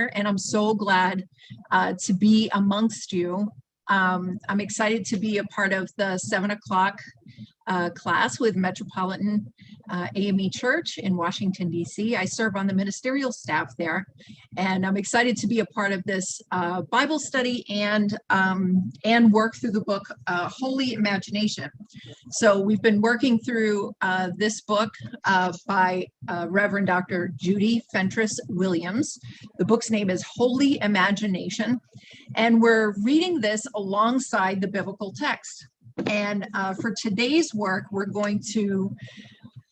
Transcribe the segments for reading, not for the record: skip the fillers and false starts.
here, and I'm so glad to be amongst you. I'm excited to be a part of the 7 o'clock class with Metropolitan AME Church in Washington, D.C. I serve on the ministerial staff there, and I'm excited to be a part of this Bible study and work through the book Holy Imagination. So we've been working through this book by Reverend Dr. Judy Fentress Williams. The book's name is Holy Imagination, and we're reading this alongside the biblical text. And for today's work, we're going to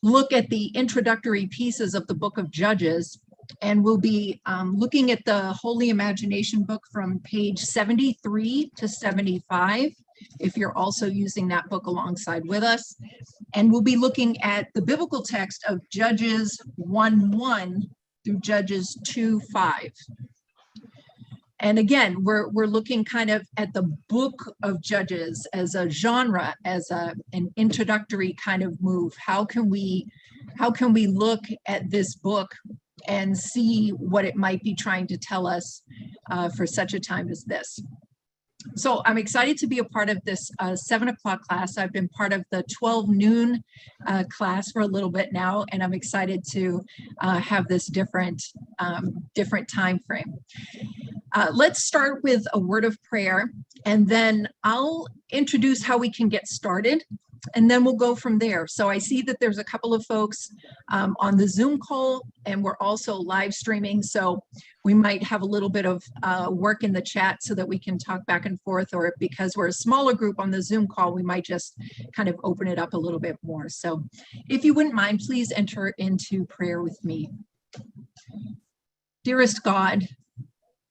look at the introductory pieces of the book of Judges, and we'll be looking at the Holy Imagination book from page 73 to 75, if you're also using that book alongside with us. And we'll be looking at the biblical text of Judges 1:1 through Judges 2:5. And again, we're looking kind of at the book of Judges as a genre, as an introductory kind of move. How can we look at this book and see what it might be trying to tell us for such a time as this? So I'm excited to be a part of this 7 o'clock class. I've been part of the 12 noon class for a little bit now, and I'm excited to have this different time frame. Let's start with a word of prayer, and then I'll introduce how we can get started, and then we'll go from there. So I see that there's a couple of folks on the Zoom call, and we're also live streaming, so we might have a little bit of work in the chat so that we can talk back and forth, or because we're a smaller group on the Zoom call, we might just kind of open it up a little bit more. So if you wouldn't mind, please enter into prayer with me. Dearest God,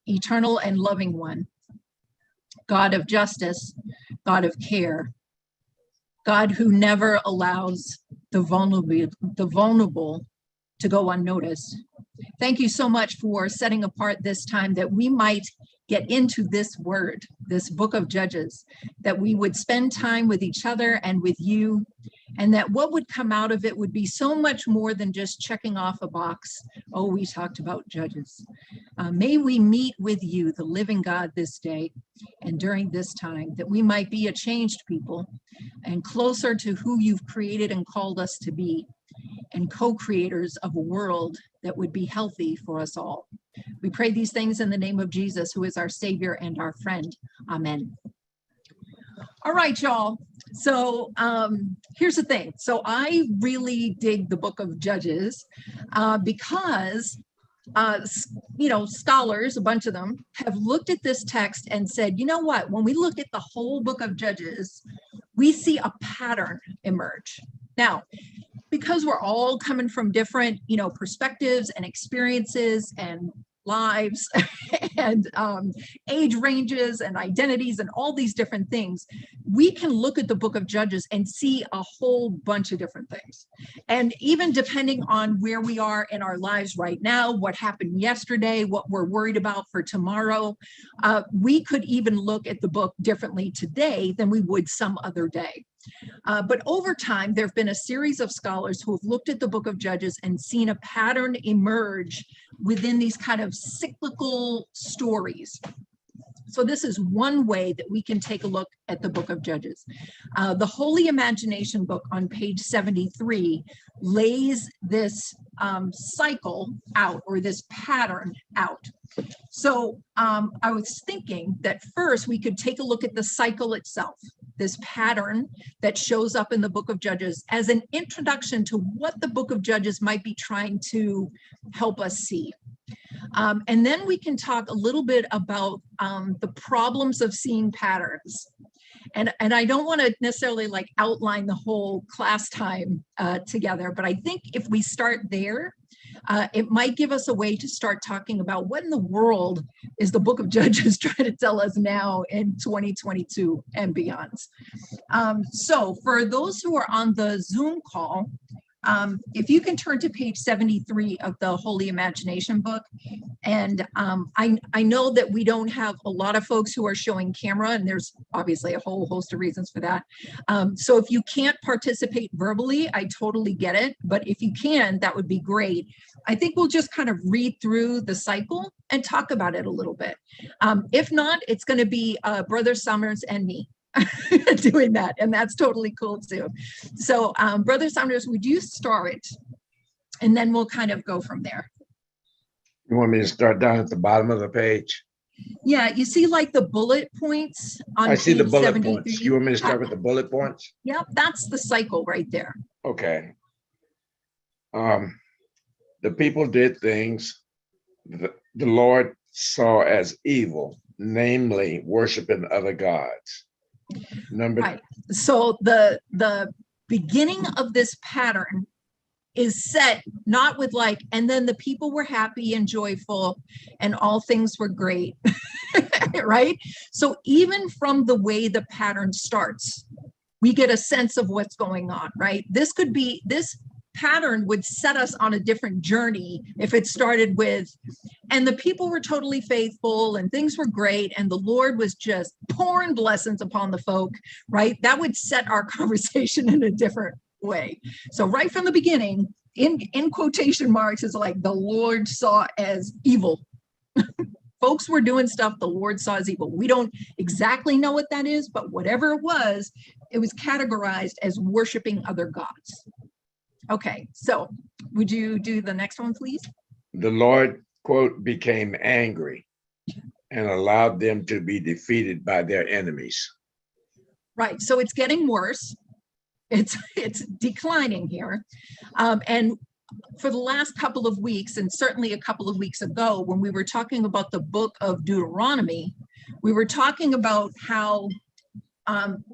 eternal and loving one, God of justice, God of care, God who never allows the vulnerable to go unnoticed. Thank you so much for setting apart this time that we might get into this word, this book of Judges, that we would spend time with each other and with you, and that what would come out of it would be so much more than just checking off a box. Oh, we talked about Judges. May we meet with you, the living God, this day and during this time, that we might be a changed people and closer to who you've created and called us to be, and co-creators of a world that would be healthy for us all. We pray these things in the name of Jesus, who is our Savior and our friend. Amen. All right, y'all. So here's the thing. So I really dig the book of Judges because scholars, a bunch of them, have looked at this text and said, you know what, when we look at the whole book of Judges, we see a pattern emerge. Now, because we're all coming from different, perspectives and experiences and lives and age ranges and identities and all these different things, we can look at the book of Judges and see a whole bunch of different things. And even depending on where we are in our lives right now, what happened yesterday, what we're worried about for tomorrow, we could even look at the book differently today than we would some other day. But over time, there have been a series of scholars who have looked at the book of Judges and seen a pattern emerge within these kind of cyclical stories. So this is one way that we can take a look at the book of Judges. The Holy Imagination book on page 73 lays this cycle out, or this pattern out. So I was thinking that first we could take a look at the cycle itself, this pattern that shows up in the book of Judges, as an introduction to what the book of Judges might be trying to help us see. And then we can talk a little bit about the problems of seeing patterns. And I don't want to necessarily outline the whole class time together, but I think if we start there, it might give us a way to start talking about what in the world is the book of Judges trying to tell us now in 2022 and beyond. So for those who are on the Zoom call, if you can turn to page 73 of the Holy Imagination book. And I know that we don't have a lot of folks who are showing camera, and there's obviously a whole host of reasons for that. So if you can't participate verbally, I totally get it. But if you can, that would be great. I think we'll just kind of read through the cycle and talk about it a little bit. If not, it's going to be Brother Summers and me doing that, and that's totally cool too. So Brother Summers, would you start, and then we'll kind of go from there. You want me to start down at the bottom of the page? Yeah, you see like the bullet points on I see the bullet 73? points. You want me to start with the bullet points? Yep, that's the cycle right there. Okay. The people did things the Lord saw as evil, namely worshiping other gods. Right. So the beginning of this pattern is set not with like, and then the people were happy and joyful and all things were great, right? So even from the way the pattern starts, we get a sense of what's going on, right? This pattern would set us on a different journey if it started with, and the people were totally faithful and things were great and the Lord was just pouring blessings upon the folk, right? That would set our conversation in a different way. So right from the beginning, in quotation marks, is like the Lord saw as evil. Folks were doing stuff the Lord saw as evil. We don't exactly know what that is, but whatever it was categorized as worshiping other gods. Okay, so would you do the next one, please? The Lord, quote, became angry and allowed them to be defeated by their enemies. Right, so it's getting worse. It's declining here. And for the last couple of weeks, and certainly a couple of weeks ago, when we were talking about the book of Deuteronomy, we were talking about how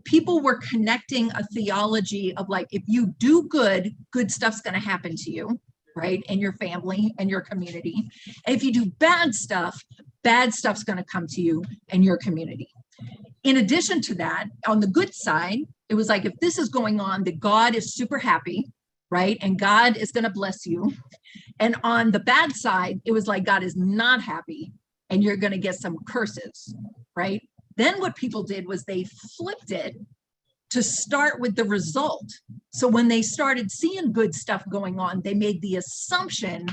people were connecting a theology of like, if you do good stuff's going to happen to you, right? And your family and your community. And if you do bad stuff's going to come to you and your community. In addition to that, on the good side, it was like, if this is going on, that God is super happy, right? And God is going to bless you. And on the bad side, it was like, God is not happy and you're going to get some curses, right? Then what people did was they flipped it to start with the result. So when they started seeing good stuff going on, they made the assumption,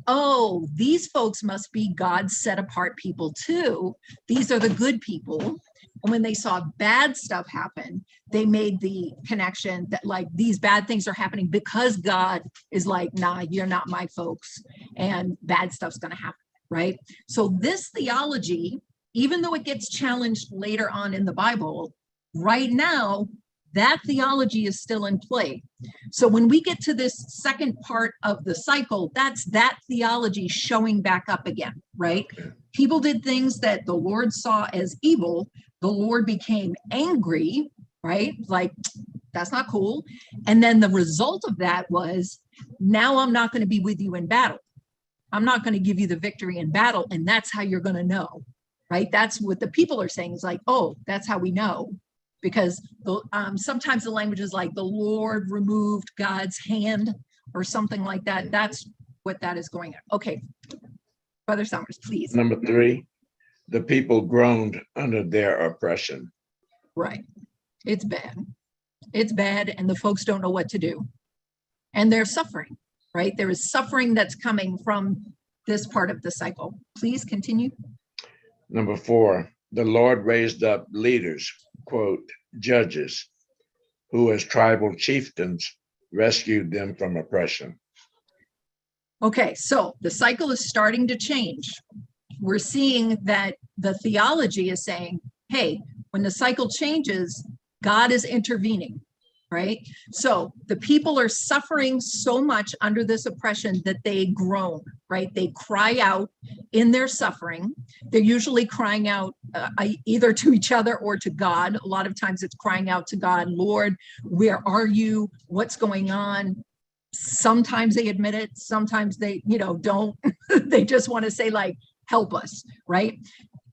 oh, these folks must be God's set apart people too. These are the good people. And when they saw bad stuff happen, they made the connection that like these bad things are happening because God is like, nah, you're not my folks, and bad stuff's going to happen, right? So this theology, even though it gets challenged later on in the Bible, right now, that theology is still in play. So when we get to this second part of the cycle, that's that theology showing back up again, right? People did things that the Lord saw as evil. The Lord became angry, right? Like, that's not cool. And then the result of that was, now I'm not going to be with you in battle. I'm not going to give you the victory in battle. And that's how you're going to know, right? That's what the people are saying, is like, oh, that's how we know. Because sometimes the language is like the Lord removed God's hand or something like that. That's what that is going on. Okay, Brother Summers, please. Number 3, the people groaned under their oppression. Right. It's bad. It's bad, and the folks don't know what to do. And they're suffering, right? There is suffering that's coming from this part of the cycle. Please continue. Number 4, the Lord raised up leaders, quote, judges, who as tribal chieftains rescued them from oppression. Okay, so the cycle is starting to change. We're seeing that the theology is saying, hey, when the cycle changes, God is intervening, right? So the people are suffering so much under this oppression that they groan, right? They cry out in their suffering. They're usually crying out either to each other or to God. A lot of times it's crying out to God, Lord, where are you? What's going on? Sometimes they admit it. Sometimes they, don't. They just want to say like, help us, right?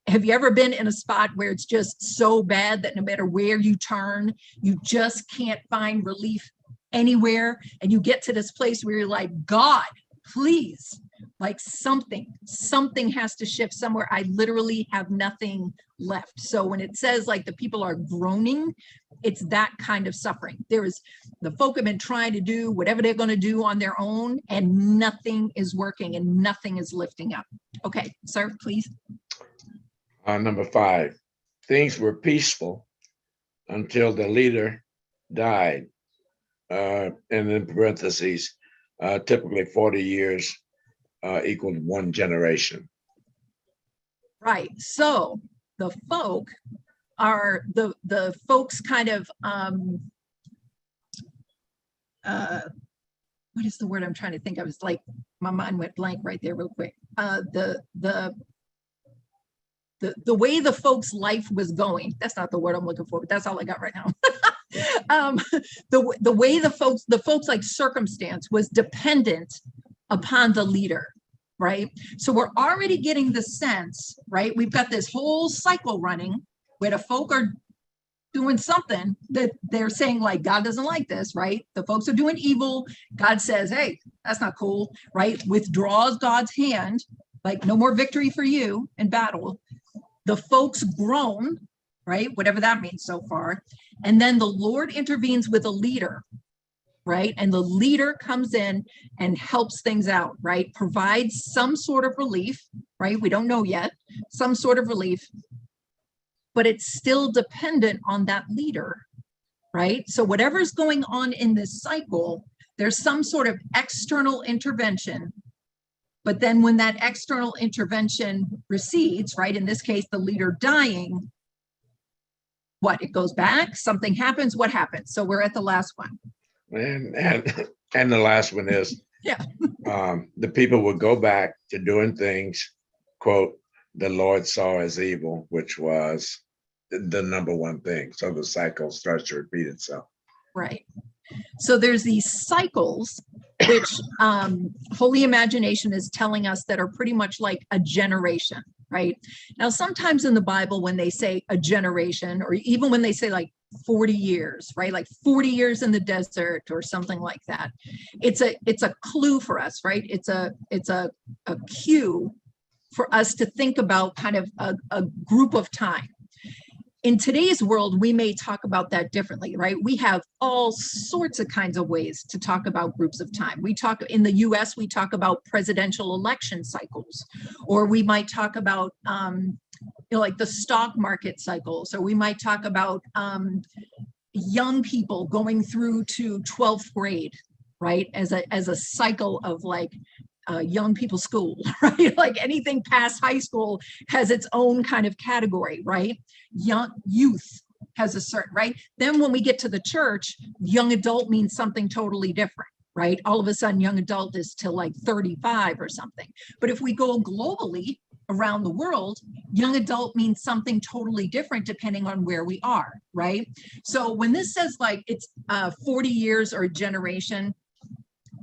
Have you ever been in a spot where it's just so bad that no matter where you turn, you just can't find relief? anywhere, and you get to this place where you're like, God, please, like something has to shift somewhere. I literally have nothing left. So when it says like the people are groaning, it's that kind of suffering. The folk have been trying to do whatever they're going to do on their own, and nothing is working and nothing is lifting up. Okay, sir, please. Number 5, things were peaceful until the leader died. And in parentheses, typically 40 years equaled 1 generation. Right. So the folk are the folks kind of what is the word I'm trying to think of? It's like my mind went blank right there real quick. The way the folks' life was going, that's not the word I'm looking for, but that's all I got right now. The way the folks like circumstance was dependent upon the leader, right? So we're already getting the sense, right? We've got this whole cycle running where the folk are doing something that they're saying like, God doesn't like this, right? The folks are doing evil. God says, hey, that's not cool, right? Withdraws God's hand, like no more victory for you in battle. The folks groan, right? Whatever that means so far. And then the Lord intervenes with a leader, right? And the leader comes in and helps things out, right? Provides some sort of relief, right? We don't know yet, some sort of relief, but it's still dependent on that leader, right? So whatever's going on in this cycle, there's some sort of external intervention. But then when that external intervention recedes, right? In this case, the leader dying, what? It goes back, something happens, what happens? So we're at the last one. And the last one is, yeah. The people would go back to doing things, quote, the Lord saw as evil, which was the number one thing. So the cycle starts to repeat itself. Right. So there's these cycles, which Holy Imagination is telling us that are pretty much like a generation, right? Now, sometimes in the Bible, when they say a generation, or even when they say like 40 years, right? Like 40 years in the desert or something like that. It's a clue for us, right? It's a cue for us to think about kind of a group of time. In today's world, we may talk about that differently, right? We have all sorts of kinds of ways to talk about groups of time. We talk in the US, we talk about presidential election cycles, or we might talk about like the stock market cycles, or we might talk about young people going through to 12th grade, right? As a cycle of like young people's school, right? Like anything past high school has its own kind of category, right? Young youth has a certain, right? Then when we get to the church, young adult means something totally different, right? All of a sudden, young adult is till like 35 or something. But if we go globally around the world, young adult means something totally different depending on where we are, right? So when this says like it's 40 years or a generation,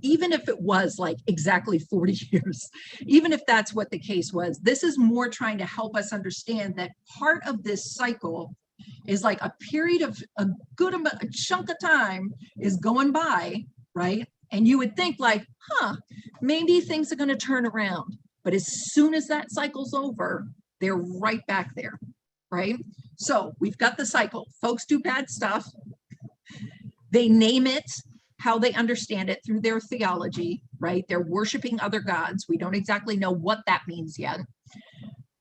even if it was like exactly 40 years, even if that's what the case was, this is more trying to help us understand that part of this cycle is like a period of a chunk of time is going by, right? And you would think like, maybe things are going to turn around. But as soon as that cycle's over, they're right back there, right? So we've got the cycle. Folks do bad stuff. They name it how they understand it through their theology, right? They're worshiping other gods. We don't exactly know what that means yet.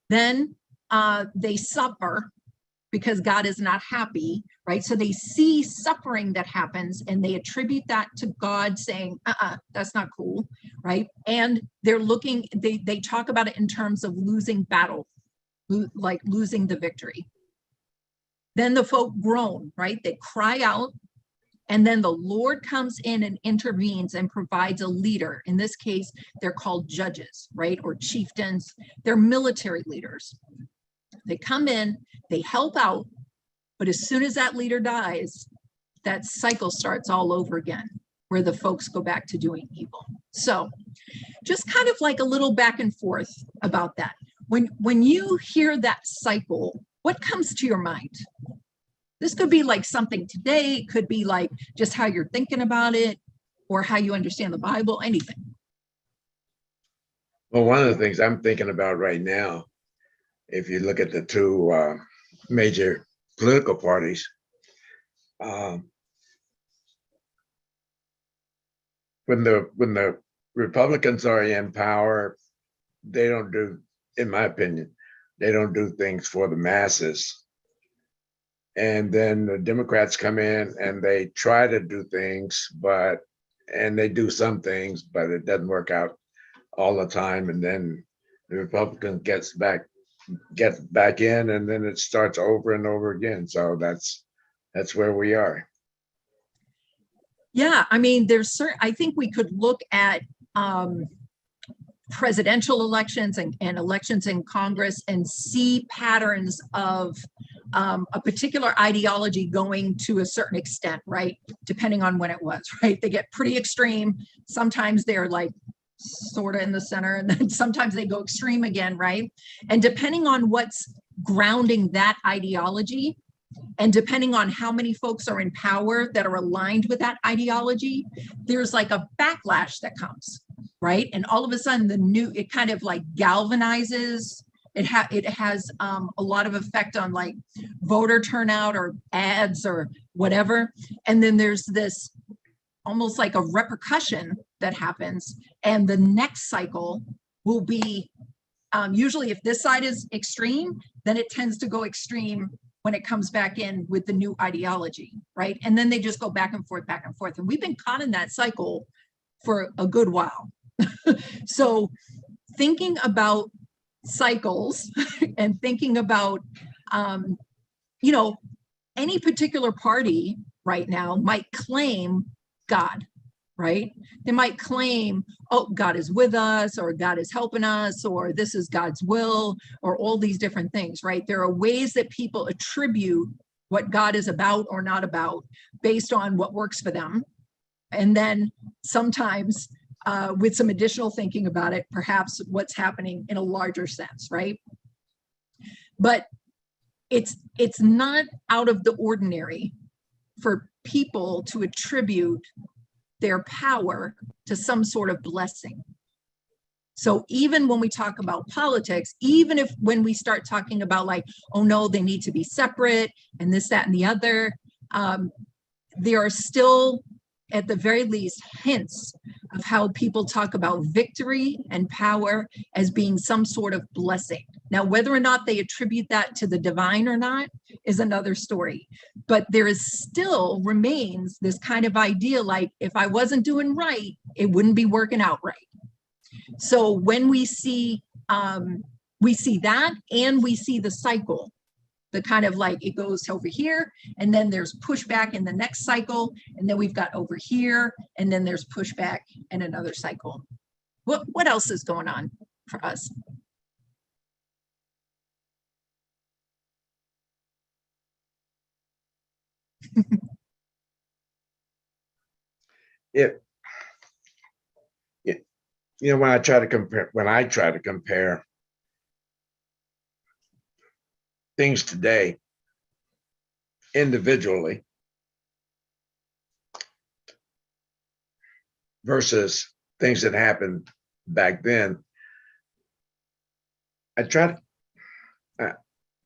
Then they suffer because God is not happy, right? So they see suffering that happens and they attribute that to God saying, that's not cool, right? And they're looking, they talk about it in terms of losing battle, like losing the victory. Then the folk groan, right? They cry out. And then the Lord comes in and intervenes and provides a leader. In this case, they're called judges, right? Or chieftains. They're military leaders. They come in, they help out, but as soon as that leader dies, that cycle starts all over again, where the folks go back to doing evil. So just kind of like a little back and forth about that. When you hear that cycle, what comes to your mind? This could be like something today, it could be like just how you're thinking about it or how you understand the Bible, anything. Well, one of the things I'm thinking about right now, if you look at the two major political parties, when the Republicans are in power, they don't do, in my opinion, they don't do things for the masses. And then the Democrats come in and they try to do things, and they do some things, but it doesn't work out all the time. And then the Republican gets back in, and then it starts over and over again. So that's where we are. Yeah, I mean, I think we could look at presidential elections and elections in Congress and see patterns of a particular ideology going to a certain extent, right? Depending on when it was, right? They get pretty extreme. Sometimes they're like sort of in the center, and then sometimes they go extreme again, right? And depending on what's grounding that ideology, and depending on how many folks are in power that are aligned with that ideology, there's like a backlash that comes, right? And all of a sudden it kind of like galvanizes. It has a lot of effect on like voter turnout or ads or whatever. And then there's this almost like a repercussion that happens. And the next cycle will be, usually if this side is extreme, then it tends to go extreme when it comes back in with the new ideology, right? And then they just go back and forth, back and forth. And we've been caught in that cycle for a good while. So thinking about cycles and thinking about, any particular party right now might claim God, right? They might claim, oh, God is with us, or God is helping us, or this is God's will, or all these different things, right? There are ways that people attribute what God is about or not about based on what works for them. And then sometimes with some additional thinking about it, perhaps what's happening in a larger sense, right? But it's not out of the ordinary for people to attribute their power to some sort of blessing. So even when we talk about politics, even if when we start talking about like, oh no, they need to be separate and this, that, and the other, there are still, at the very least, hints of how people talk about victory and power as being some sort of blessing. Now, whether or not they attribute that to the divine or not is another story. But there is still remains this kind of idea like, if I wasn't doing right, it wouldn't be working out right. So when we see that, and we see the cycle, the kind of like it goes over here, and then there's pushback in the next cycle, and then we've got over here, and then there's pushback in another cycle. What else is going on for us? When I try to compare things today individually versus things that happened back then,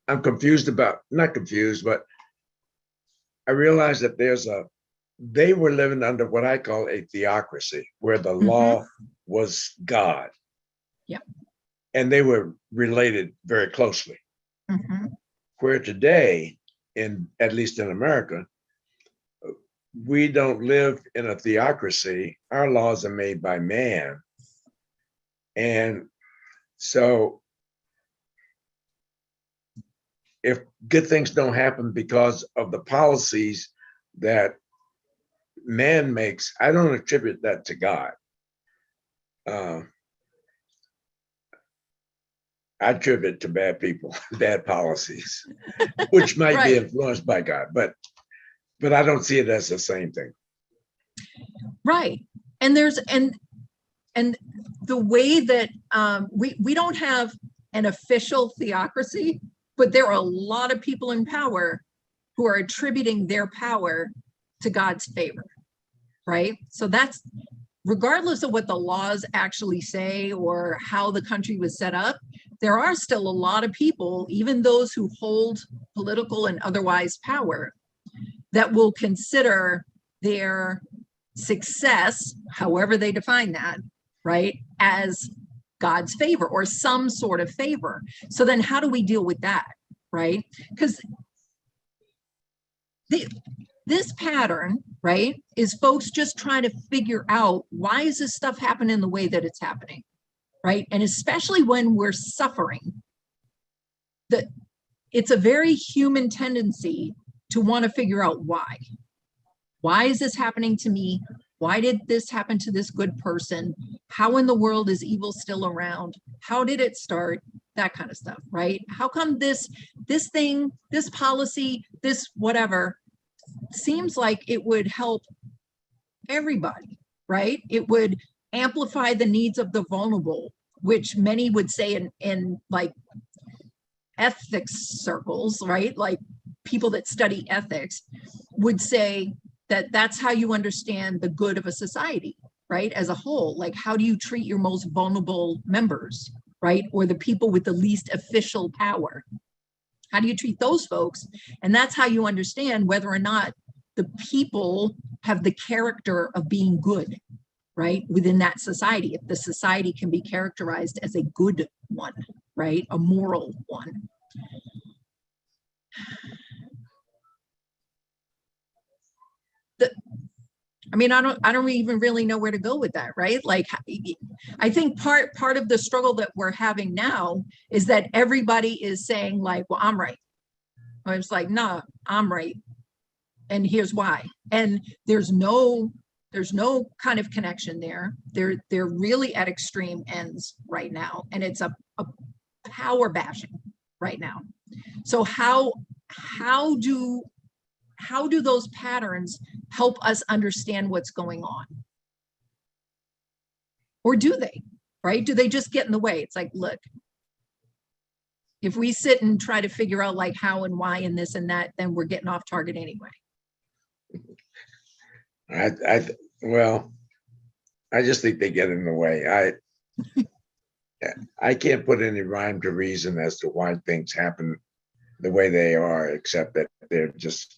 I'm confused about, not confused, but I realize that they were living under what I call a theocracy, where the law was God. Yeah. And they were related very closely. Where today, at least in America, we don't live in a theocracy. Our laws are made by man. And so if good things don't happen because of the policies that man makes, I don't attribute that to God. I attribute to bad people, bad policies, which might be influenced by God, but I don't see it as the same thing. Right. And and the way that we don't have an official theocracy, but there are a lot of people in power who are attributing their power to God's favor, right? So that's, regardless of what the laws actually say or how the country was set up, there are still a lot of people, even those who hold political and otherwise power, that will consider their success, however they define that, right, as God's favor or some sort of favor. So then how do we deal with that, right? Because this pattern, right, is folks just trying to figure out, why is this stuff happening the way that it's happening, right? And especially when we're suffering, that it's a very human tendency to want to figure out why. Why is this happening to me? Why did this happen to this good person? How in the world is evil still around? How did it start? That kind of stuff, right? How come this thing, this policy, this whatever, seems like it would help everybody, right? It would amplify the needs of the vulnerable, which many would say in like ethics circles, right? Like people that study ethics would say that that's how you understand the good of a society, right? As a whole, like how do you treat your most vulnerable members, right? Or the people with the least official power? How do you treat those folks? And that's how you understand whether or not the people have the character of being good, right? Within that society, if the society can be characterized as a good one, right? A moral one. I mean, I don't even really know where to go with that, right? Like, I think part of the struggle that we're having now is that everybody is saying like, well, I'm right. I was like, nah, I'm right. And here's why. And there's no kind of connection there. They're really at extreme ends right now. And it's a power bashing right now. So how do those patterns help us understand what's going on? Or do they, right? Do they just get in the way? It's like, look, if we sit and try to figure out like how and why and this and that, then we're getting off target anyway. Well, I just think they get in the way. I can't put any rhyme to reason as to why things happen the way they are, except that they're just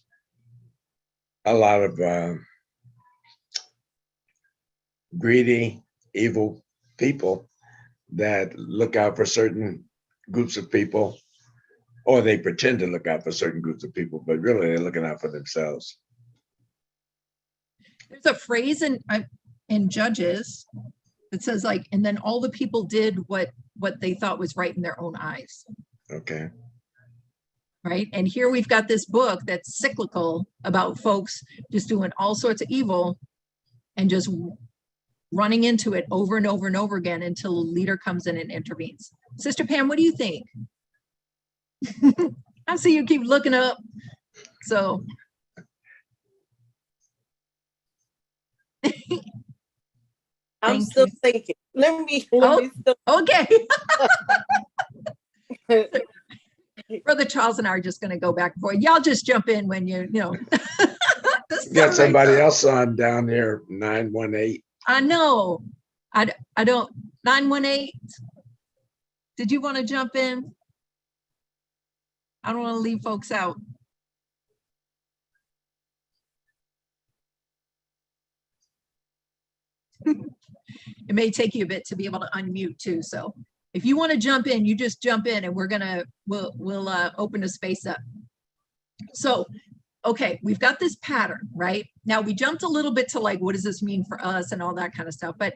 a lot of greedy, evil people that look out for certain groups of people, or they pretend to look out for certain groups of people, but really they're looking out for themselves. There's a phrase in Judges that says like, and then all the people did what they thought was right in their own eyes. Okay. Right. And here we've got this book that's cyclical about folks just doing all sorts of evil and just running into it over and over and over again until a leader comes in and intervenes. Sister Pam, what do you think? I see you keep looking up. So I'm still thinking. Let me still. Okay. Brother Charles and I are just going to go back and forth. Y'all just jump in when you know. Got somebody else on down here, 918. I know. I don't. 918. Did you want to jump in? I don't want to leave folks out. It may take you a bit to be able to unmute too. So if you want to jump in, you just jump in and we'll open a space up. So, okay, we've got this pattern, right? Now we jumped a little bit to like, what does this mean for us and all that kind of stuff. But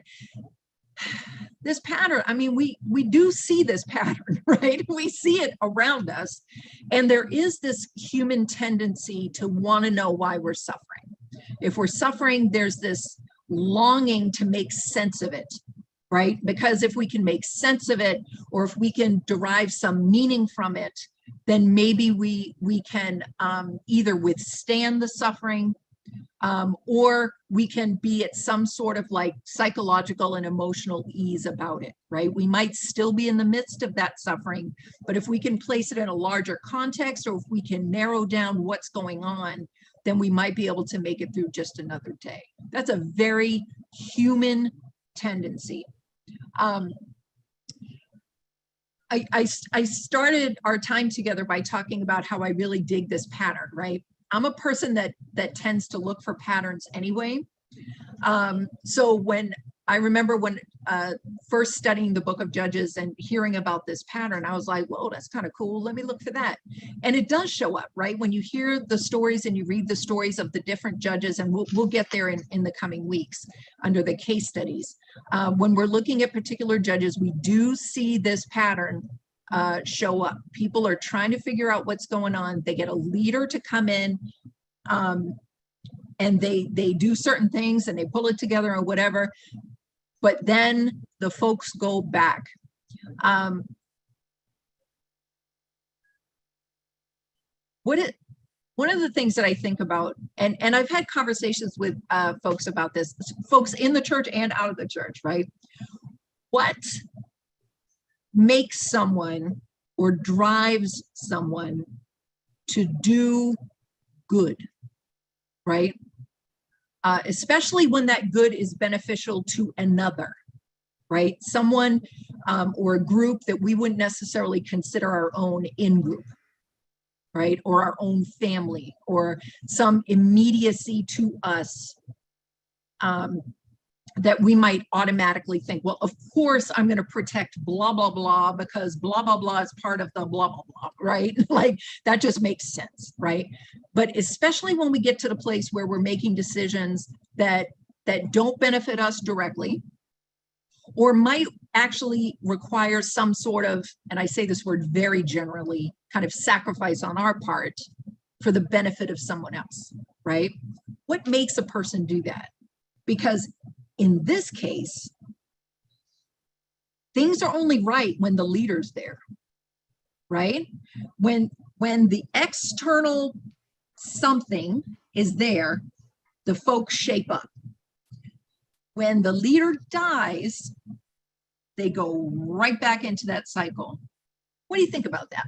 this pattern, I mean, we do see this pattern, right? We see it around us. And there is this human tendency to want to know why we're suffering. If we're suffering, there's this longing to make sense of it, right? Because if we can make sense of it, or if we can derive some meaning from it, then maybe we can either withstand the suffering, Or we can be at some sort of like psychological and emotional ease about it, right? We might still be in the midst of that suffering, but if we can place it in a larger context, or if we can narrow down what's going on, then we might be able to make it through just another day. That's a very human tendency. I started our time together by talking about how I really dig this pattern, right? I'm a person that tends to look for patterns anyway. So when I remember when first studying the book of Judges and hearing about this pattern, I was like, whoa, that's kind of cool. Let me look for that. And it does show up, right? When you hear the stories and you read the stories of the different judges, and we'll get there in the coming weeks under the case studies. When we're looking at particular judges, we do see this pattern show up. People are trying to figure out what's going on. They get a leader to come in, and they do certain things and they pull it together or whatever, but then the folks go back. One of the things that I think about, and I've had conversations with folks about this, folks in the church and out of the church, right? What makes someone or drives someone to do good, right? Especially when that good is beneficial to another, right? Someone or a group that we wouldn't necessarily consider our own in-group, right? Or our own family, or some immediacy to us that we might automatically think, well, of course I'm going to protect blah, blah, blah, because blah, blah, blah is part of the blah, blah, blah, right? Like that just makes sense, right? But especially when we get to the place where we're making decisions that don't benefit us directly, or might actually require some sort of, and I say this word very generally, kind of sacrifice on our part for the benefit of someone else, right? What makes a person do that? Because in this case, things are only right when the leader's there, right? When the external something is there, the folks shape up. When the leader dies, they go right back into that cycle. What do you think about that?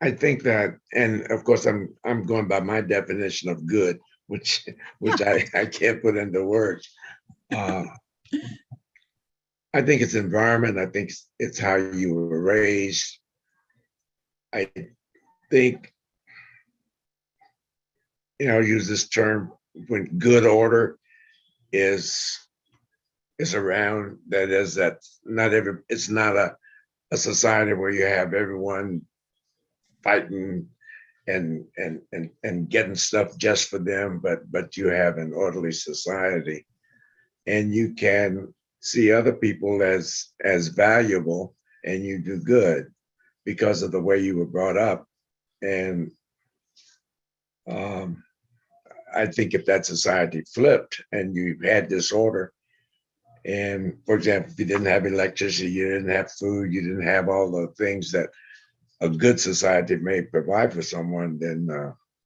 I think that, and of course, I'm going by my definition of good, which I can't put into words. I think it's environment. I think it's how you were raised. I think, use this term when good order is around. That is, it's not a society where you have everyone fighting and getting stuff just for them, but you have an orderly society, and you can see other people as valuable, and you do good because of the way you were brought up. And I think if that society flipped and you had disorder, and for example, if you didn't have electricity, you didn't have food, you didn't have all the things that a good society may provide for someone, then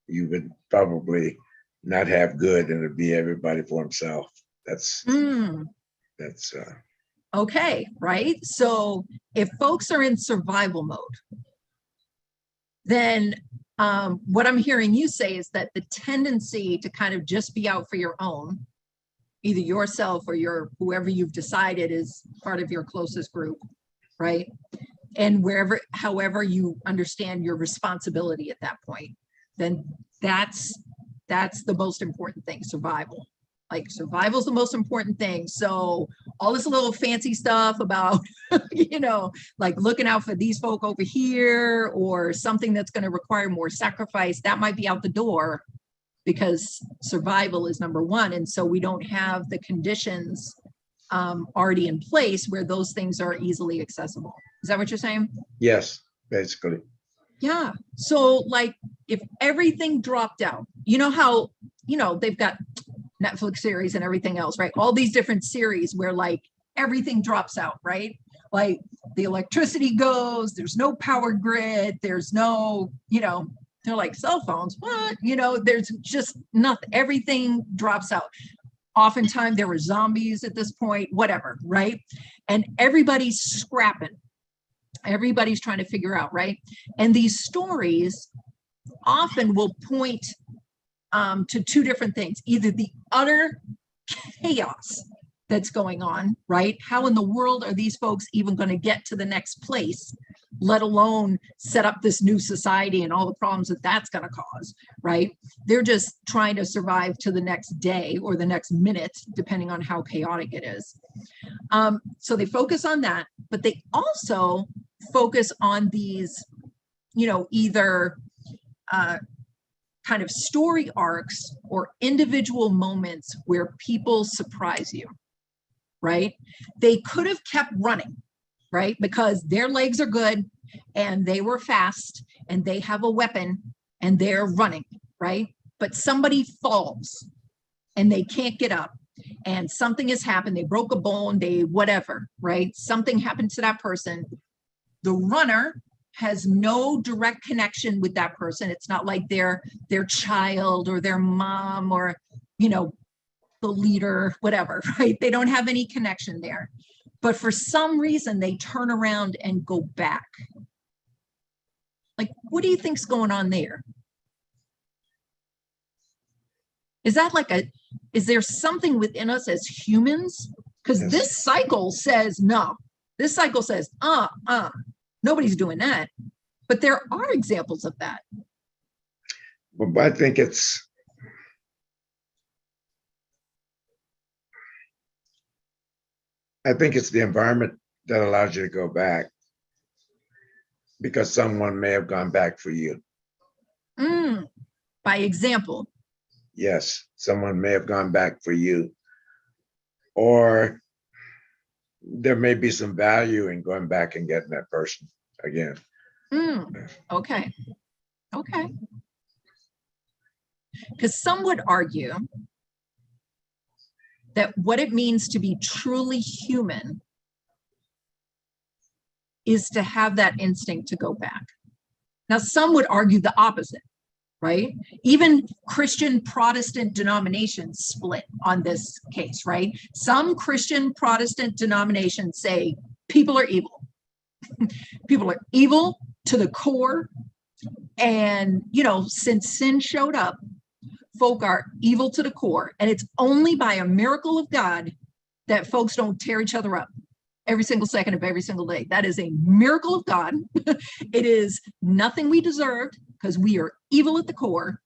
you would probably not have good, and it'd be everybody for himself. That's okay, right? So if folks are in survival mode, then what I'm hearing you say is that the tendency to kind of just be out for your own, either yourself or whoever you've decided is part of your closest group, right? And however you understand your responsibility at that point, then that's the most important thing, survival. Like survival is the most important thing. So all this little fancy stuff about, like looking out for these folk over here, or something that's going to require more sacrifice, that might be out the door, because survival is number one. And so we don't have the conditions already in place where those things are easily accessible. Is that what you're saying? Yes, basically. Yeah. So like if everything dropped out, how, they've got Netflix series and everything else, right? All these different series where like everything drops out, right? Like the electricity goes, there's no power grid, there's no, they're like cell phones, what? There's just nothing, everything drops out. Oftentimes there were zombies at this point, whatever, right? And everybody's scrapping. Everybody's trying to figure out, right? And these stories often will point to two different things, either the utter chaos that's going on, right? How in the world are these folks even going to get to the next place, let alone set up this new society and all the problems that that's going to cause, right? They're just trying to survive to the next day or the next minute, depending on how chaotic it is. So they focus on that, but they also focus on these, either kind of story arcs or individual moments where people surprise you, right? They could have kept running, right? Because their legs are good and they were fast and they have a weapon and they're running, right? But somebody falls and they can't get up and something has happened. They broke a bone, they whatever, right? Something happened to that person. The runner has no direct connection with that person. It's not like their child or their mom or, the leader, whatever, right? They don't have any connection there. But for some reason, they turn around and go back. Like, what do you think's going on there? Is that is there something within us as humans? Because Yes. This cycle says no. This cycle says, nobody's doing that. But there are examples of that. But I think it's the environment that allows you to go back, because someone may have gone back for you. By example. Yes, someone may have gone back for you. Or there may be some value in going back and getting that person again. Okay. Because some would argue that what it means to be truly human is to have that instinct to go back. Now, some would argue the opposite, right? Even Christian Protestant denominations split on this case, right? Some Christian Protestant denominations say people are evil. People are evil to the core. And, since sin showed up, folk are evil to the core. And it's only by a miracle of God that folks don't tear each other up every single second of every single day. That is a miracle of God. It is nothing we deserved because we are evil at the core.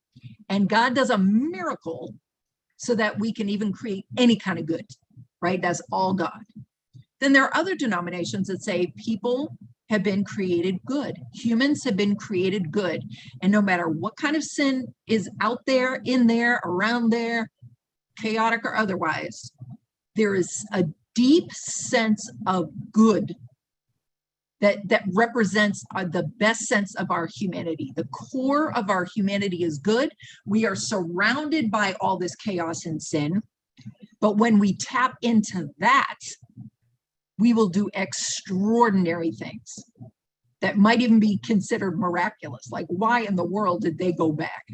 And God does a miracle so that we can even create any kind of good, right? That's all God. Then there are other denominations that say people have been created good. Humans have been created good. And no matter what kind of sin is out there, in there, around there, chaotic or otherwise, there is a deep sense of good that represents the best sense of our humanity. The core of our humanity is good. We are surrounded by all this chaos and sin. But when we tap into that, we will do extraordinary things that might even be considered miraculous. Like, why in the world did they go back,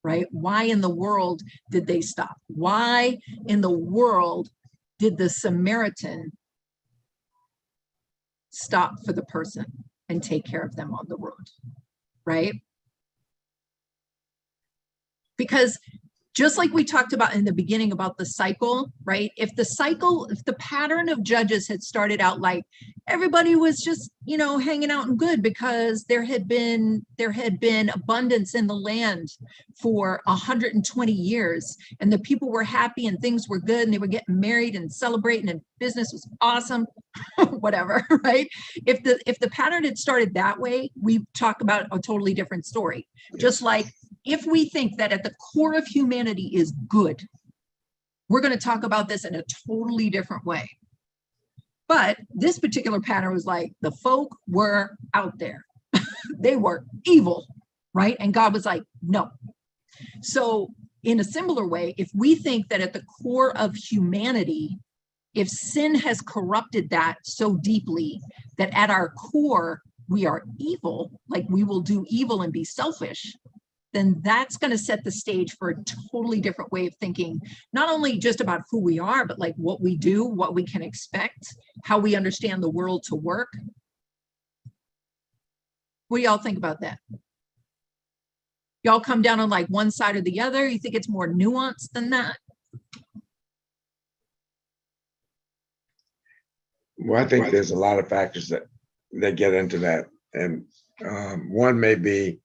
right? Why in the world did they stop? Why in the world did the Samaritan stop for the person and take care of them on the road, right? Because just like we talked about in the beginning about the cycle, right? If the pattern of Judges had started out like everybody was just, hanging out and good because there had been abundance in the land for 120 years and the people were happy and things were good and they were getting married and celebrating and business was awesome, whatever, right? If the pattern had started that way, we talk about a totally different story. Just like if we think that at the core of humanity is good, we're going to talk about this in a totally different way. But this particular pattern was like the folk were out there. They were evil, right? And God was like, no. So in a similar way, if we think that at the core of humanity if sin has corrupted that so deeply that at our core we are evil, like we will do evil and be selfish, then that's going to set the stage for a totally different way of thinking, not only just about who we are, but like what we do, what we can expect, how we understand the world to work. What do y'all think about that? Y'all come down on like one side or the other? You think it's more nuanced than that? Well, I think there's a lot of factors that get into that. And one may be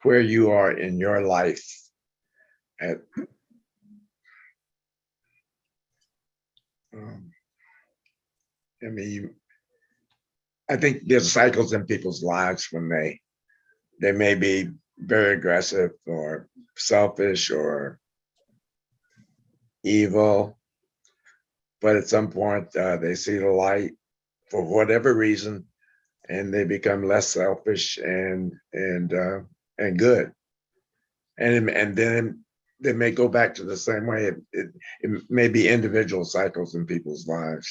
where you are in your life at I mean, I think there's cycles in people's lives when they may be very aggressive or selfish or evil, but at some point they see the light for whatever reason, and they become less selfish and good, and then they may go back to the same way. It may be individual cycles in people's lives.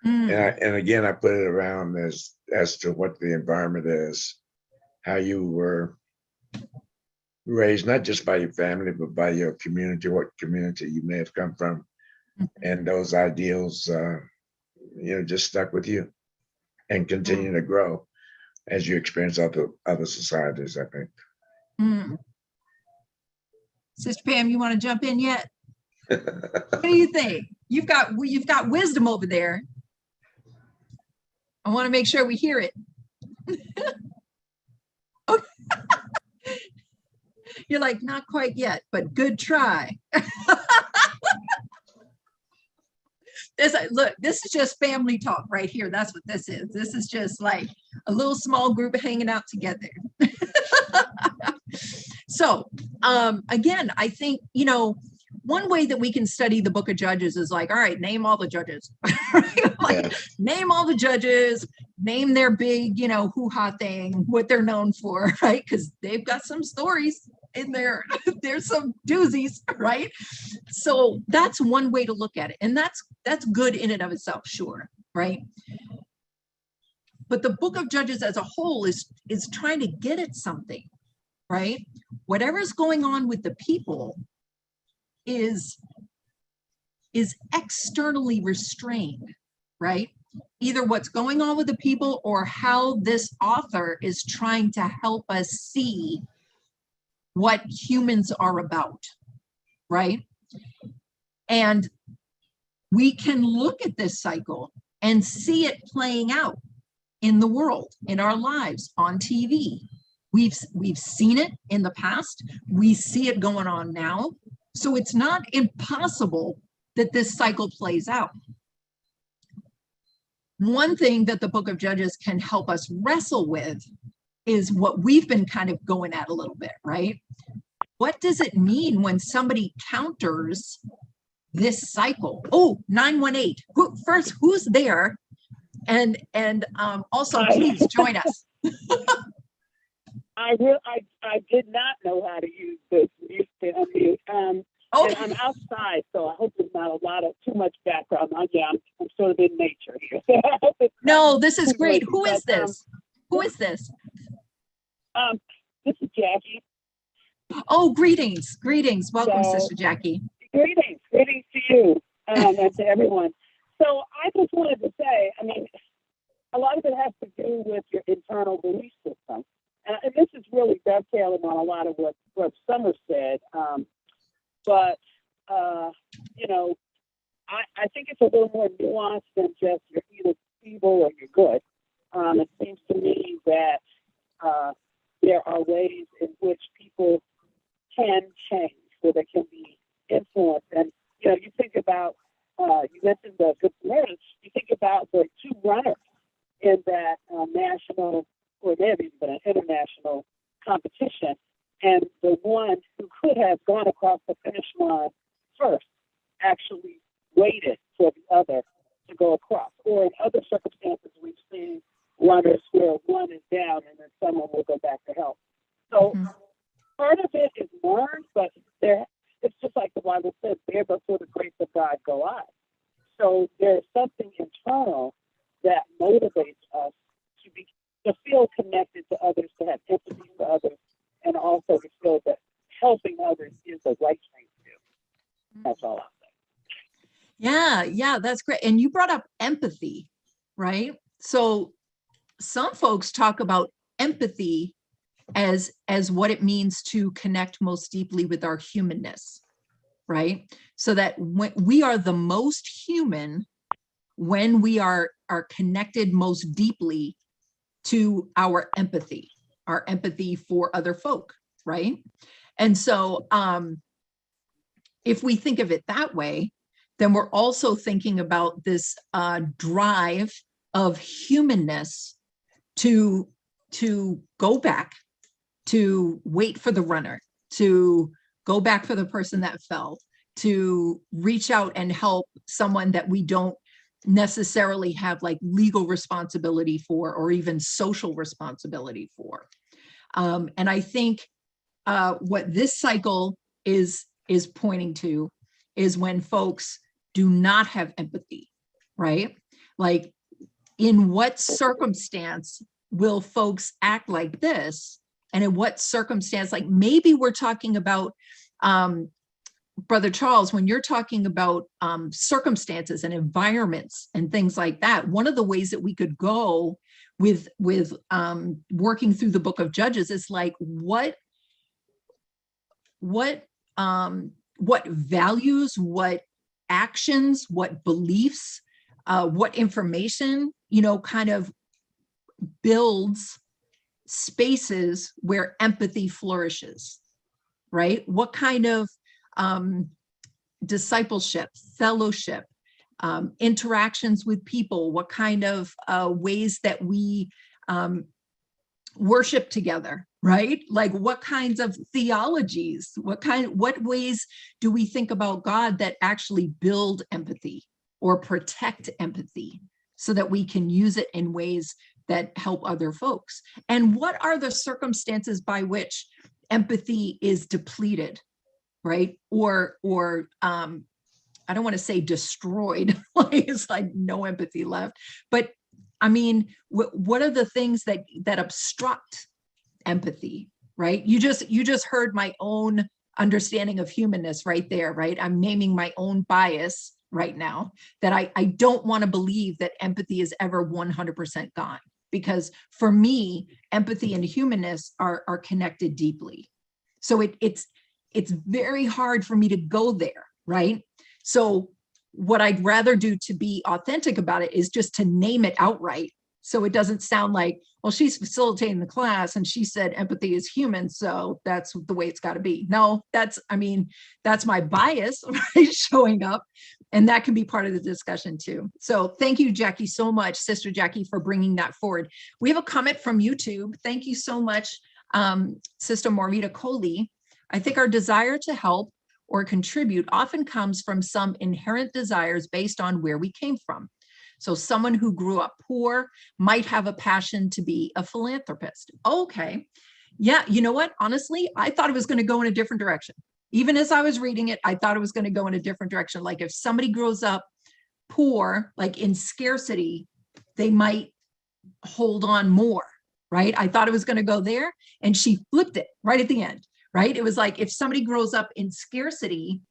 And again, I put it around as to what the environment is, how you were raised, not just by your family, but by your community, what community you may have come from. And those ideals, just stuck with you and continue to grow as you experience other societies, I think. Sister Pam, you want to jump in yet? What do you think? You've got wisdom over there. I want to make sure we hear it. Okay. You're like, not quite yet, but good try. Look, this is just family talk right here. That's what this is. This is just like a little small group hanging out together. So again, I think, one way that we can study the book of Judges is like, all right, name all the judges. Name all the judges, name their big, hoo-ha thing, what they're known for, right? Because they've got some stories in there. There's some doozies, right? So that's one way to look at it. And that's good in and of itself, sure, right? But the book of Judges as a whole is trying to get at something, right? Whatever's going on with the people is externally restrained, right? Either what's going on with the people or how this author is trying to help us see what humans are about, right? And we can look at this cycle and see it playing out in the world, in our lives, on TV. We've seen it in the past. We see it going on now. So it's not impossible that this cycle plays out. One thing that the book of Judges can help us wrestle with is what we've been kind of going at a little bit, right? What does it mean when somebody counters this cycle? Oh, 918. Who's there? And also, please join us. I did not know how to use this mute to unmute. And I'm outside, so I hope there's not too much background. I'm sort of in nature here. No, this is great. Who is this? Who is this? This is Jackie. Oh, greetings. Welcome, Sister Jackie. Greetings to you and to everyone. So I just wanted to say, a lot of it has to do with your internal belief system. And this is really dovetailing on a lot of what Summer said. But I think it's a little more nuanced than just you're either evil or you're good. It seems to me that there are ways in which people can change, where they can be influenced. And, you think about, you mentioned the Good Samaritan, you think about the two runners in that national, or there even been an international competition, and the one who could have gone across the finish line first actually waited for the other to go across. Or in other circumstances, we've seen runners where one is down and then someone will go back to help. So part of it is learned, but it's just like the Bible says, there before the grace of God go I. So there's something internal that motivates us to feel connected to others, to have empathy for others, and also to feel that helping others is the right thing to do. That's all I'm saying. Yeah, that's great. And you brought up empathy, right? So some folks talk about empathy as what it means to connect most deeply with our humanness, right? So that when we are the most human when we are connected most deeply to our empathy for other folk, right? And so if we think of it that way, then we're also thinking about this drive of humanness to go back, to wait for the runner, to go back for the person that fell, to reach out and help someone that we don't necessarily have like legal responsibility for or even social responsibility for. And I think what this cycle is pointing to is when folks do not have empathy, right? Like, in what circumstance will folks act like this? And in what circumstance, like maybe we're talking about, Brother Charles, when you're talking about circumstances and environments and things like that, one of the ways that we could go with working through the book of Judges is like, what values, what actions, what beliefs, what information, kind of builds spaces where empathy flourishes, right? What kind of discipleship, fellowship, interactions with people, what kind of ways that we worship together, right? Like what kinds of theologies, what ways do we think about God that actually build empathy or protect empathy so that we can use it in ways that help other folks? And what are the circumstances by which empathy is depleted, right? Or I don't want to say destroyed, like it's like no empathy left, but I mean, what are the things that obstruct empathy, right? You just heard my own understanding of humanness right there, right? I'm naming my own bias right now that I don't want to believe that empathy is ever 100% gone, because for me, empathy and humanness are connected deeply. So it's very hard for me to go there, right? So what I'd rather do to be authentic about it is just to name it outright. So it doesn't sound like, well, she's facilitating the class and she said empathy is human, so that's the way it's got to be. No, that's my bias, right, showing up. And that can be part of the discussion too. So thank you, Jackie, so much, Sister Jackie, for bringing that forward. We have a comment from YouTube. Thank you so much, Sister Morita Coley. I think our desire to help or contribute often comes from some inherent desires based on where we came from. So someone who grew up poor might have a passion to be a philanthropist. Okay. Yeah, you know what? Honestly, I thought it was going to go in a different direction. Even as I was reading it, I thought it was going to go in a different direction. Like if somebody grows up poor, like in scarcity, they might hold on more, right? I thought it was going to go there, and she flipped it right at the end. Right? It was like, if somebody grows up in scarcity,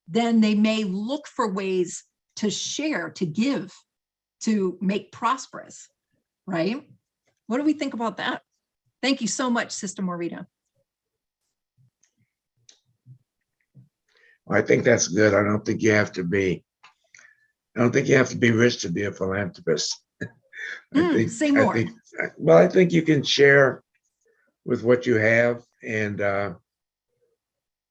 then they may look for ways to share, to give, to make prosperous, right? What do we think about that? Thank you so much, Sister Morita. I think that's good. I don't think you have to be rich to be a philanthropist. Say more. I think you can share with what you have. And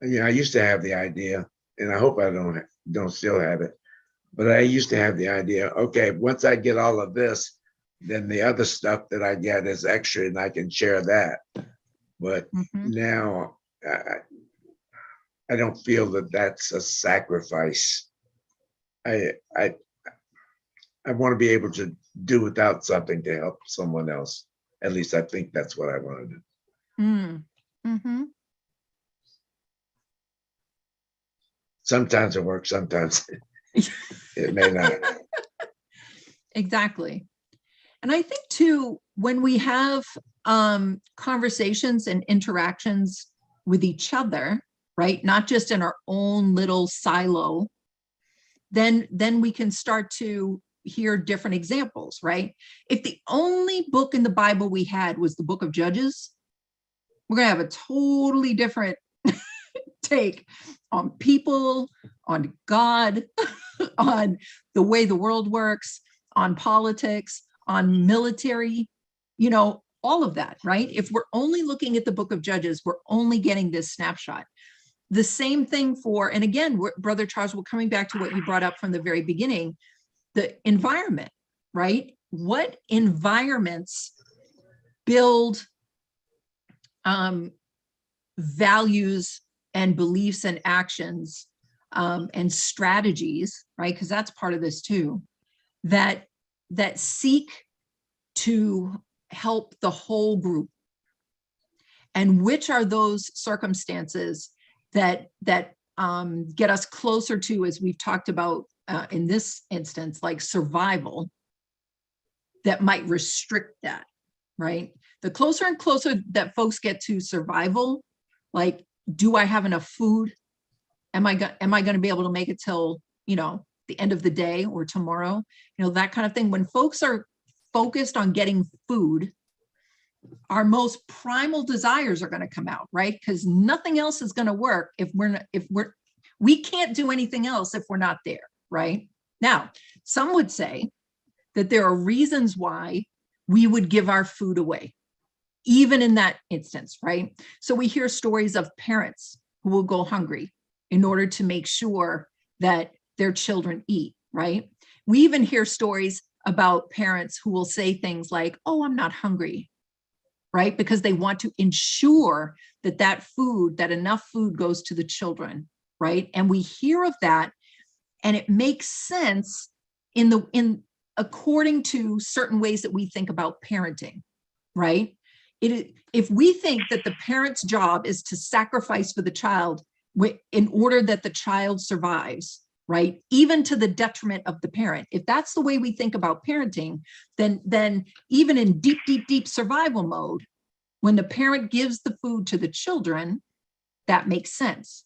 I used to have the idea, and I hope I don't still have it, but I used to have the idea, okay, once I get all of this, then the other stuff that I get is extra and I can share that. But now I don't feel that that's a sacrifice. I want to be able to do without something to help someone else. At least I think that's what I want to do. Sometimes it works, sometimes It may not. Exactly. And I think too, when we have conversations and interactions with each other, right, not just in our own little silo, then we can start to hear different examples, right? If the only book in the Bible we had was the book of Judges, we're going to have a totally different take on people, on God, on the way the world works, on politics, on military, you know, all of that, right? If we're only looking at the book of Judges, we're only getting this snapshot. The same thing for, and again, Brother Charles, we're coming back to what you brought up from the very beginning, the environment, right? What environments build values and beliefs and actions and strategies, right? Because that's part of this too, that seek to help the whole group. And which are those circumstances that get us closer to, as we've talked about in this instance, like survival, that might restrict that, right? The closer and closer that folks get to survival, like, do I have enough food? Am I going to be able to make it till, you know, the end of the day or tomorrow? You know, that kind of thing. When folks are focused on getting food, our most primal desires are going to come out, right? Because nothing else is going to work if we can't do anything else if we're not there, right? Now, some would say that there are reasons why we would give our food away, even in that instance, right? So we hear stories of parents who will go hungry in order to make sure that their children eat, right? We even hear stories about parents who will say things like, oh, I'm not hungry, right? Because they want to ensure that enough food goes to the children, right? And we hear of that, and it makes sense according to certain ways that we think about parenting, right? If we think that the parent's job is to sacrifice for the child in order that the child survives, right, even to the detriment of the parent, if that's the way we think about parenting, then even in deep, deep, deep survival mode, when the parent gives the food to the children, that makes sense.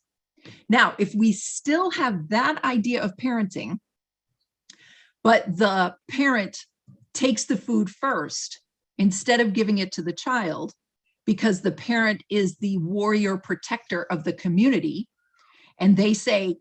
Now, if we still have that idea of parenting, but the parent takes the food first instead of giving it to the child, because the parent is the warrior protector of the community, and they say,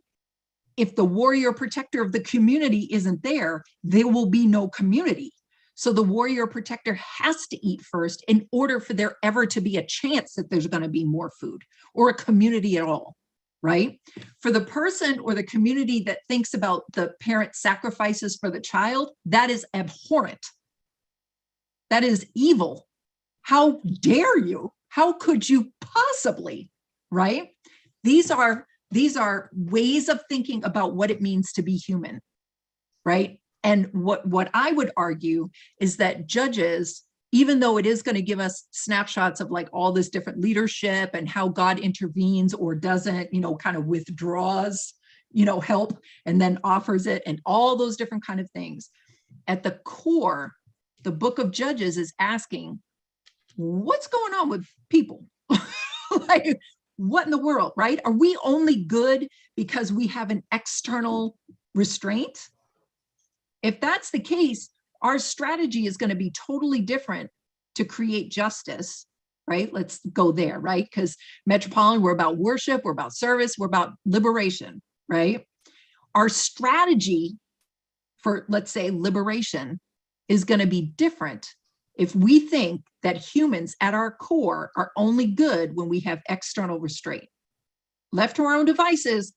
if the warrior protector of the community isn't there, there will be no community. So the warrior protector has to eat first in order for there ever to be a chance that there's going to be more food or a community at all, right? For the person or the community that thinks about the parent sacrifices for the child, that is abhorrent. That is evil. How dare you? How could you possibly, right? These are ways of thinking about what it means to be human, right? And what I would argue is that Judges, even though it is going to give us snapshots of like all this different leadership and how God intervenes or doesn't, you know, kind of withdraws, you know, help and then offers it and all those different kind of things. At the core, the book of Judges is asking, what's going on with people? Like, what in the world, right? Are we only good because we have an external restraint? If that's the case, our strategy is going to be totally different to create justice, right? Let's go there, right? Because Metropolitan, we're about worship, we're about service, we're about liberation, right? Our strategy for, let's say, liberation is going to be different if we think that humans at our core are only good when we have external restraint. Left to our own devices,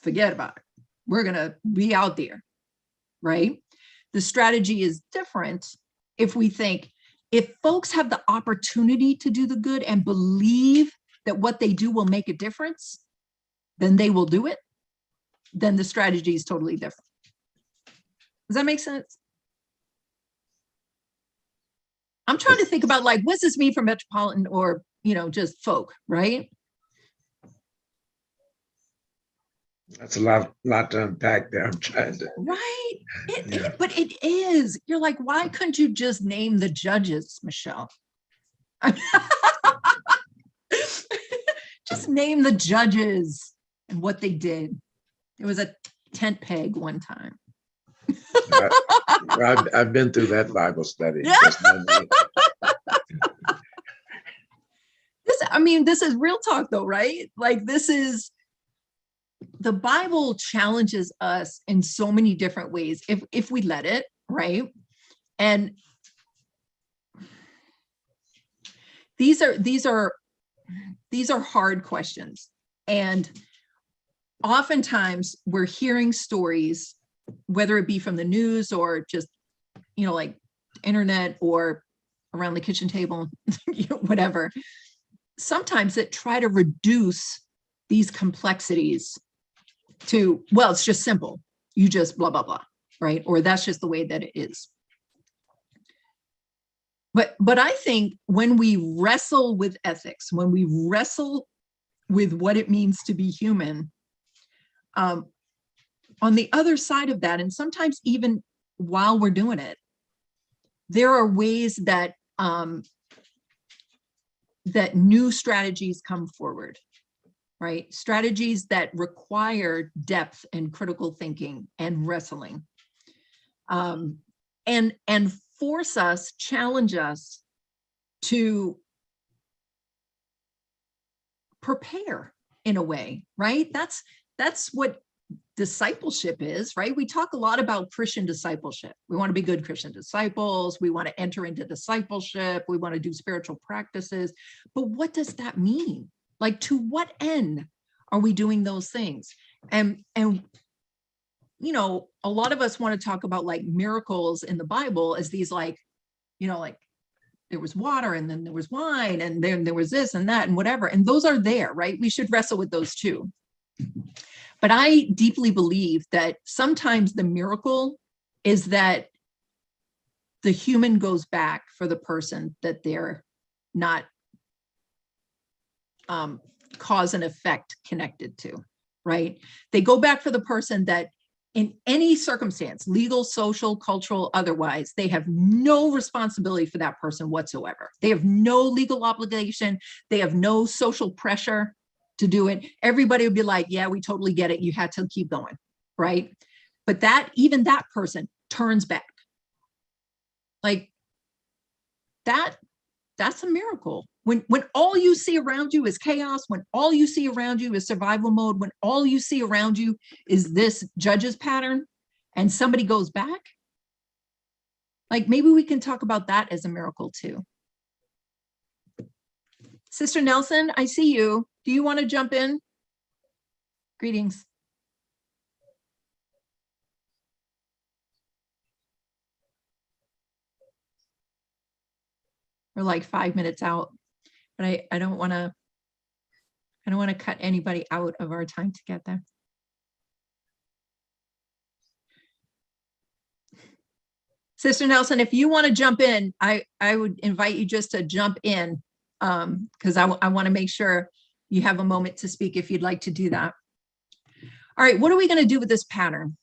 forget about it. We're going to be out there, right? The strategy is different if we think, if folks have the opportunity to do the good and believe that what they do will make a difference, then they will do it. Then the strategy is totally different. Does that make sense? I'm trying to think about, like, what's this mean for Metropolitan or, you know, just folk, right? That's a lot to unpack there. I'm trying to. Right? Yeah. But it is. You're like, why couldn't you just name the judges, Michelle? Just name the judges and what they did. There was a tent peg one time. I've been through that Bible study. Yeah. Just not me. This is real talk though, right? Like the Bible challenges us in so many different ways if we let it, right? And these are hard questions. And oftentimes we're hearing stories, whether it be from the news or just, like internet or around the kitchen table, whatever, sometimes that try to reduce these complexities to, well, it's just simple. You just blah, blah, blah, right? Or that's just the way that it is. But I think when we wrestle with ethics, when we wrestle with what it means to be human, on the other side of that, and sometimes even while we're doing it, there are ways that that new strategies come forward, right? Strategies that require depth and critical thinking and wrestling, and force us, challenge us to prepare in a way, right? That's what discipleship is, right? We talk a lot about Christian discipleship. We want to be good Christian disciples. We want to enter into discipleship. We want to do spiritual practices. But what does that mean? Like, to what end are we doing those things? And a lot of us want to talk about like miracles in the Bible as these like there was water and then there was wine and then there was this and that and whatever. And those are there, right? We should wrestle with those too. But I deeply believe that sometimes the miracle is that the human goes back for the person that they're not cause and effect connected to, right? They go back for the person that in any circumstance, legal, social, cultural, otherwise, they have no responsibility for that person whatsoever. They have no legal obligation. They have no social pressure to do it. Everybody would be like, yeah, we totally get it. You had to keep going, right? But even that person turns back. Like that's a miracle. When all you see around you is chaos, when all you see around you is survival mode, when all you see around you is this judge's pattern and somebody goes back, like maybe we can talk about that as a miracle too. Sister Nelson, I see you. Do you want to jump in? Greetings. We're like 5 minutes out, but I don't want to cut anybody out of our time together. Sister Nelson, if you want to jump in, I would invite you just to jump in, because I want to make sure you have a moment to speak if you'd like to do that. All right, what are we going to do with this pattern?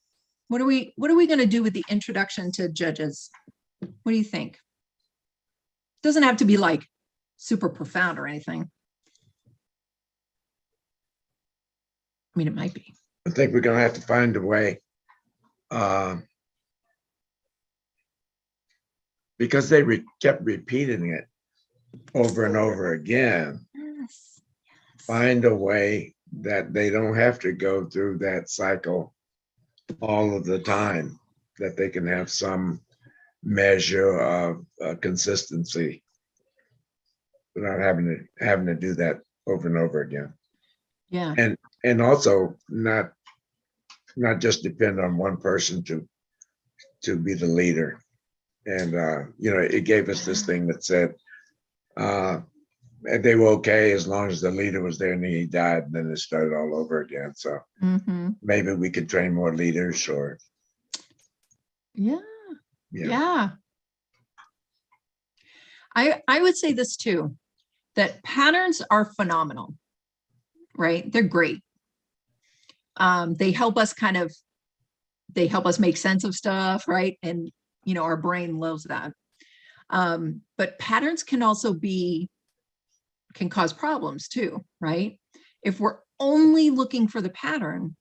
What are we going to do with the introduction to Judges? What do you think? Doesn't have to be like super profound or anything. I mean, it might be. I think we're going to have to find a way, because they kept repeating it over and over again. Yes. Find a way that they don't have to go through that cycle all of the time, that they can have some measure of consistency without having to do that over and over again. Yeah. And also not just depend on one person to be the leader. And it gave us this thing that said they were okay as long as the leader was there, and he died, and then it started all over again. So maybe we could train more leaders, or yeah. I would say this too, that patterns are phenomenal, right? They're great. They help us make sense of stuff, right? And, our brain loves that. But patterns can also can cause problems too, right? If we're only looking for the pattern,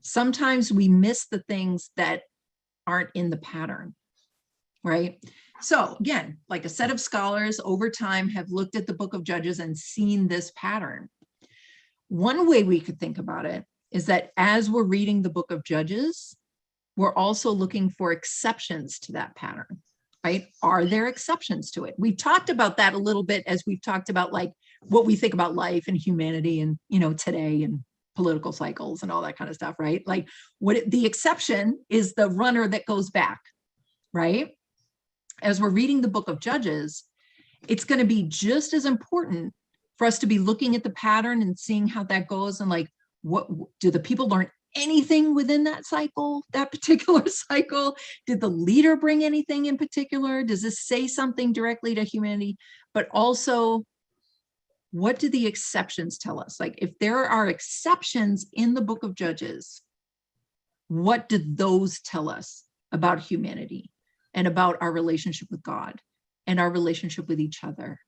sometimes we miss the things that aren't in the pattern, right? So again, like a set of scholars over time have looked at the book of Judges and seen this pattern. One way we could think about it is that as we're reading the book of Judges, we're also looking for exceptions to that pattern, right? Are there exceptions to it? We've talked about that a little bit as we've talked about like what we think about life and humanity and, today and political cycles and all that kind of stuff, right? Like the exception is the runner that goes back, right? As we're reading the book of Judges, it's going to be just as important for us to be looking at the pattern and seeing how that goes. And like, what do the people learn anything within that cycle, that particular cycle? Did the leader bring anything in particular? Does this say something directly to humanity? But also, what do the exceptions tell us? Like, if there are exceptions in the book of Judges, what do those tell us about humanity and about our relationship with God and our relationship with each other?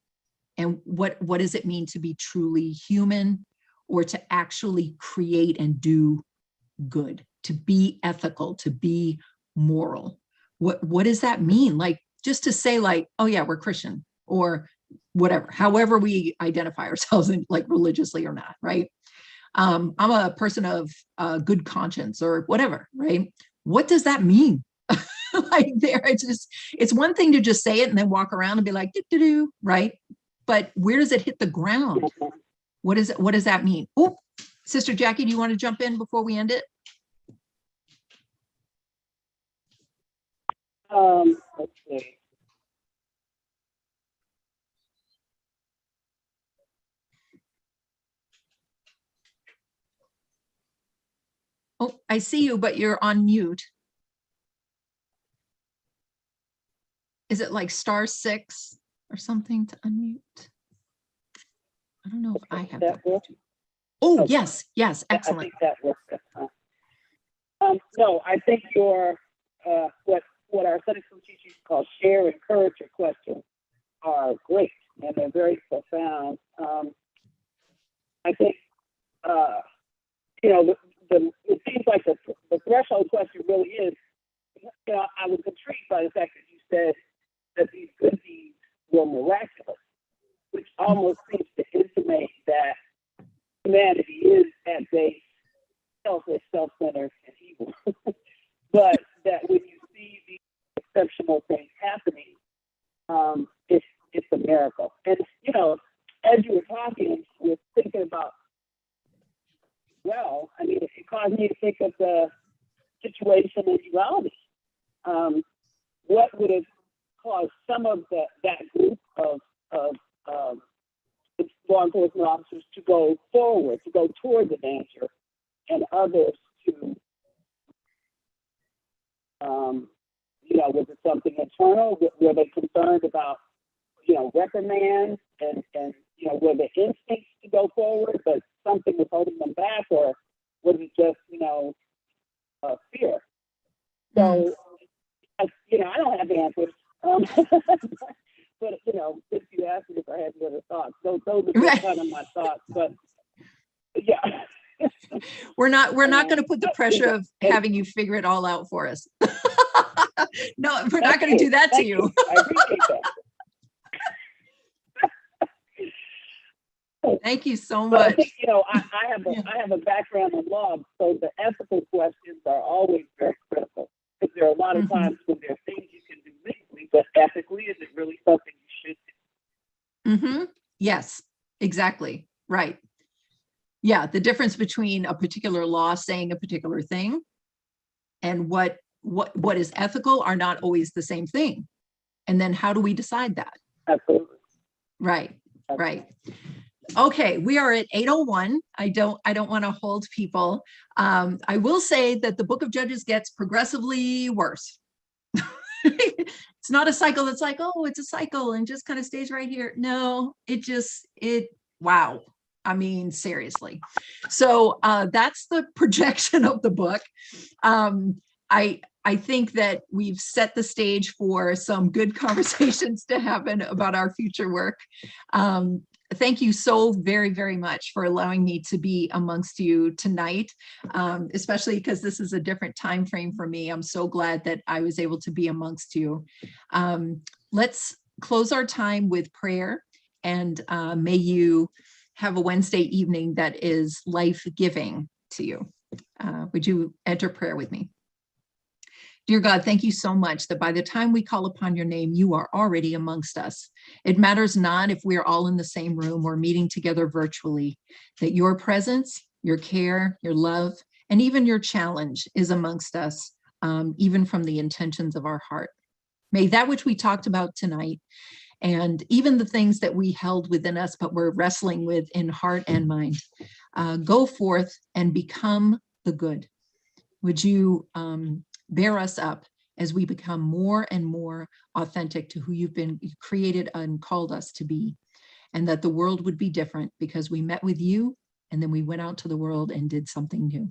And what does it mean to be truly human, or to actually create and do good, to be ethical, to be moral? What does that mean? Like, just to say like, oh yeah, we're Christian, or whatever, however we identify ourselves in, like religiously or not, right? I'm a person of good conscience or whatever, right? What does that mean? Like it's one thing to just say it and then walk around and be like, do, right? But where does it hit the ground? What does that mean? Oh, Sister Jackie, do you want to jump in before we end it? Let's see. Oh, I see you, but you're on mute. Is it like *6 or something to unmute? I don't know if I have that. Oh, Okay. yes, excellent. I think that works. No, I think your what our Sunday school teachers call share, encourage, or question are great, and they're very profound. I think it seems like the threshold question really is. I was intrigued by the fact that you said that these good deeds were miraculous, which almost seems to intimate that humanity is at base selfish, self-centered, and evil. But that when you see these exceptional things happening, it's a miracle. And as you were talking, we're thinking about, it caused me to think of the situation in Uvalde. What would have caused some of that group of law enforcement officers to go forward, to go toward the danger, and others to, was it something internal? Were they concerned about, reprimands and were the instincts to go forward, but something was holding them back, or was it just, fear? So, I don't have answers. But if you asked me if I had any other thoughts, those are just kind of my thoughts. But yeah, we're not going to put the pressure of having you figure it all out for us. No, we're not going to do that to you. I appreciate that. Thank you so But much. I think, I have a background in law, so the ethical questions are always very critical. Because there are a lot of times when there are things you can do legally, but ethically, is it really something you should do? Yes, exactly. Right. Yeah, the difference between a particular law saying a particular thing and what is ethical are not always the same thing. And then how do we decide that? Absolutely. Right. Okay, we are at 8:01. I don't want to hold people. I will say that the book of Judges gets progressively worse. It's not a cycle that's like, oh, it's a cycle and just kind of stays right here. No, wow. I mean, seriously. So that's the projection of the book. I think that we've set the stage for some good conversations to happen about our future work. Thank you so very, very much for allowing me to be amongst you tonight, especially because this is a different time frame for me. I'm so glad that I was able to be amongst you. Let's close our time with prayer, and may you have a Wednesday evening that is life-giving to you. Would you enter prayer with me? Dear God, thank you so much that by the time we call upon your name, you are already amongst us. It matters not if we're all in the same room or meeting together virtually, that your presence, your care, your love, and even your challenge is amongst us, even from the intentions of our heart. May that which we talked about tonight, and even the things that we held within us, but we're wrestling with in heart and mind, go forth and become the good. Would you bear us up as we become more and more authentic to who you've been created and called us to be, and that the world would be different because we met with you and then we went out to the world and did something new.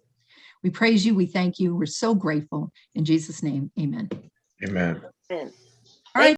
We praise you. We thank you. We're so grateful. In Jesus' name, amen. Amen. Amen.